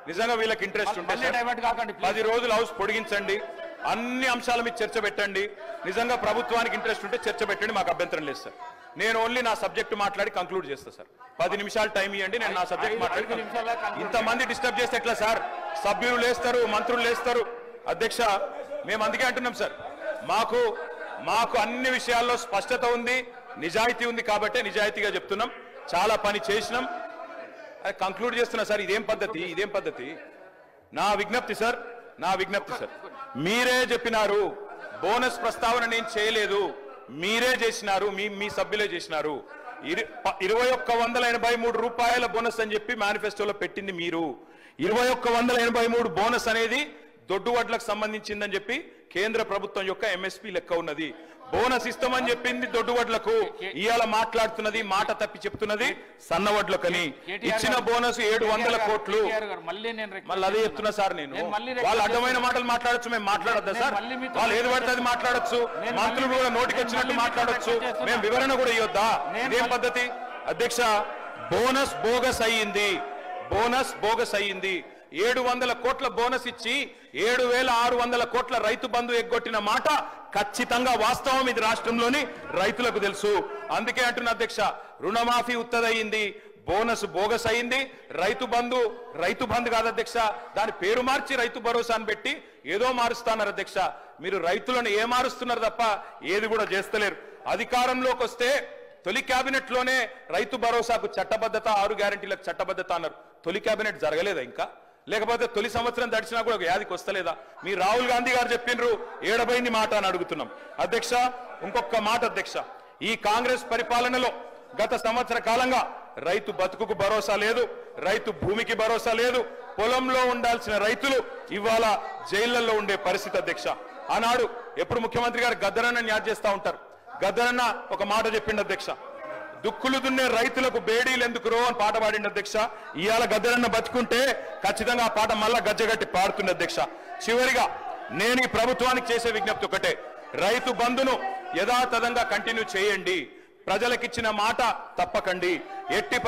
నిజంగా వీళ్ళకి ఇంట్రెస్ట్ ఉంటే 10 రోజులు హౌస్ పొడిగించండి, అన్ని అంశాల మీద చర్చ పెట్టండి. నిజంగా ప్రభుత్వానికి ఇంట్రెస్ట్ ఉంటే చర్చ పెట్టండి, మాకు అభ్యంతరం లేదు సార్. నేను ఓన్లీ నా సబ్జెక్ట్ మాట్లాడి కంక్లూడ్ చేస్తా సార్. 10 నిమిషాలు టైం ఇవ్వండి, నేను నా సబ్జెక్ట్ మాట్లాడి. ఇంతమంది డిస్టర్బ్ చేస్తే ఎట్లా సార్? సభ్యులు లేస్తారు, మంత్రులు లేస్తారు. అధ్యక్ష, మేము అందుకే అంటున్నాం సార్, మాకు అన్ని విషయాల్లో స్పష్టత ఉంది, నిజాయితీ ఉంది కాబట్టి నిజాయితీగా చెప్తున్నాం. చాలా పని చేసినాం, కంక్లూడ్ చేస్తున్నా సార్. ఇదేం పద్ధతి? నా విజ్ఞప్తి సార్, మీరే చెప్పినారు బోనస్ ప్రస్తావన నేను చేయలేదు, మీరే చేసినారు, మీ సభ్యులే చేసినారు. 2183 రూపాయల బోనస్ అని చెప్పి మేనిఫెస్టోలో పెట్టింది మీరు. 2183 బోనస్ అనేది దొడ్డు వడ్లకు సంబంధించిందని చెప్పి కేంద్ర ప్రభుత్వం యొక్క ఎంఎస్పీ లెక్క ఉన్నది. బోనస్ ఇస్తామని చెప్పింది దొడ్డు వడ్లకు, ఇవాళ మాట్లాడుతున్నది మాట తప్పి చెప్తున్నది సన్న వడ్లకని. ఇచ్చిన బోనస్ 700 కోట్లు. మళ్ళీ అదే చెప్తున్నా సార్ నేను. వాళ్ళు అడ్డమైన మాటలు మాట్లాడచ్చు, మేము మాట్లాడద్దా సార్? వాళ్ళు ఏది పడితే అది మాట్లాడచ్చు, మంత్రులు కూడా నోటికి వచ్చినట్టు మాట్లాడచ్చు, మేము వివరణ కూడా ఇవ్వద్దా? ఇదేం పద్ధతి? అధ్యక్ష, బోనస్ బోగస్ అయ్యింది. 700 కోట్ల బోనస్ ఇచ్చి 7600 కోట్ల రైతు బంధు ఎగ్గొట్టిన మాట ఖచ్చితంగా వాస్తవం. ఇది రాష్ట్రంలోని రైతులకు తెలుసు. అందుకే అంటున్న అధ్యక్ష, రుణమాఫీ ఉత్తదయింది, బోనస్ బోగస్ అయింది. రైతు బంధు కాదు అధ్యక్ష, దాని పేరు మార్చి రైతు భరోసాను పెట్టి ఏదో మారుస్తున్నారు అధ్యక్ష. మీరు రైతులను ఏ మారుస్తున్నారు తప్ప ఏది కూడా చేస్తలేరు. అధికారంలోకి వస్తే తొలి కేబినెట్ లోనే రైతు భరోసాకు చట్టబద్ధత, 6 గ్యారెంటీలకు చట్టబద్ధత అన్నారు. తొలి కేబినెట్ జరగలేదా ఇంకా? లేకపోతే తొలి సంవత్సరం దడిచినా కూడా ఒక యాదికి వస్తలేదా? మీ రాహుల్ గాంధీ గారు చెప్పిండ్రు, ఏడబైంది మాట అని అడుగుతున్నాం. అధ్యక్ష, ఇంకొక మాట అధ్యక్ష, ఈ కాంగ్రెస్ పరిపాలనలో గత సంవత్సర కాలంగా రైతు బతుకుకు భరోసా లేదు, రైతు భూమికి భరోసా లేదు. పొలంలో ఉండాల్సిన రైతులు ఇవాళ జైళ్లలో ఉండే పరిస్థితి అధ్యక్ష. ఆనాడు ఎప్పుడు ముఖ్యమంత్రి గారు గద్దరన్న యాద్ చేస్తా ఉంటారు. గద్దరన్న ఒక మాట చెప్పిండు అధ్యక్ష, దుక్కులు దున్నే రైతులకు బేడీలు ఎందుకురో అని పాట పాడిండు అధ్యక్ష. ఇవాళ గద్దరన్న బతుకుంటే ఖచ్చితంగా ఆ పాట మళ్ళా గజ్జగట్టి పాడుతుంది అధ్యక్ష. చివరిగా నేను ఈ ప్రభుత్వానికి చేసే విజ్ఞప్తి ఒకటే, రైతు బంధును యథాతథంగా కంటిన్యూ చేయండి, ప్రజలకిచ్చిన మాట తప్పకండి. ఎట్టి